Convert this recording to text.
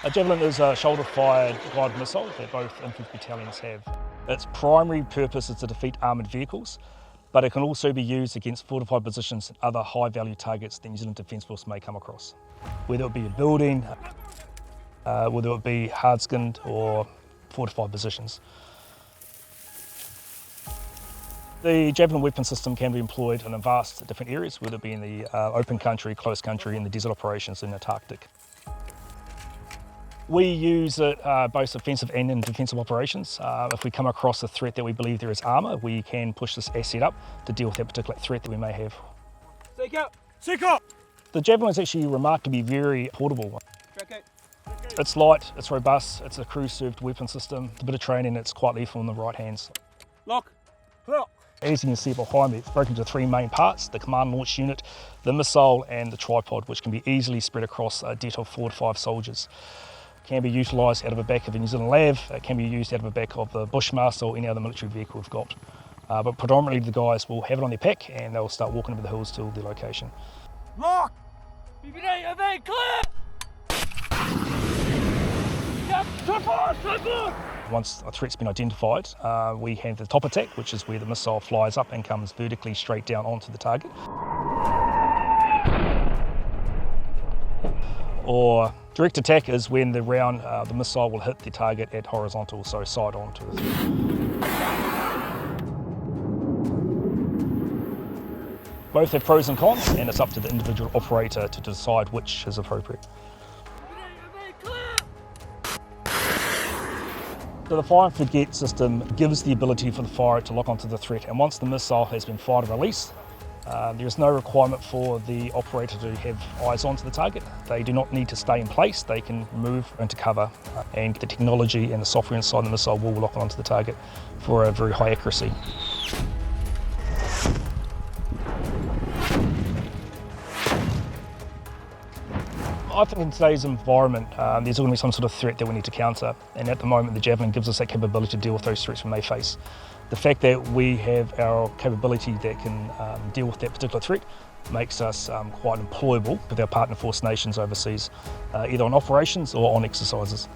A Javelin is a shoulder-fired guided missile that both infantry battalions have. Its primary purpose is to defeat armoured vehicles, but it can also be used against fortified positions and other high-value targets that New Zealand Defence Force may come across. Whether it be a building, whether it be hard-skinned or fortified positions. The Javelin weapon system can be employed in vast different areas, whether it be in the open country, close country, and the desert operations in the Antarctic. We use it both offensive and in defensive operations. If we come across a threat that we believe there is armour, we can push this asset up to deal with that particular threat that we may have. Seek up! Seek up! The Javelin is actually remarkably very portable. Okay. It's light, it's robust, it's a crew-served weapon system. With a bit of training, it's quite lethal in the right hands. Lock! Lock! As you can see behind me, it's broken into three main parts: the command launch unit, the missile, and the tripod, which can be easily spread across a det of 4 to 5 soldiers. Can be utilised out of the back of a New Zealand LAV, it can be used out of the back of the Bushmaster or any other military vehicle we've got. But predominantly the guys will have it on their pack and they'll start walking over the hills to their location. Lock! BB-8, evade, clear! Yep, turn forward, turn forward! Once a threat's been identified, we have the top attack, which is where the missile flies up and comes vertically straight down onto the target. Or direct attack is when the round, the missile will hit the target at horizontal, so side on to the threat. Both have pros and cons, and it's up to the individual operator to decide which is appropriate. So the fire and forget system gives the ability for the firer to lock onto the threat, and once the missile has been fired and released, there is no requirement for the operator to have eyes onto the target. They do not need to stay in place, they can move into cover, and the technology and the software inside the missile will lock onto the target for a very high accuracy. I think in today's environment, there's going to be some sort of threat that we need to counter, and at the moment the Javelin gives us that capability to deal with those threats we may face. The fact that we have our capability that can deal with that particular threat makes us quite employable with our partner force nations overseas, either on operations or on exercises.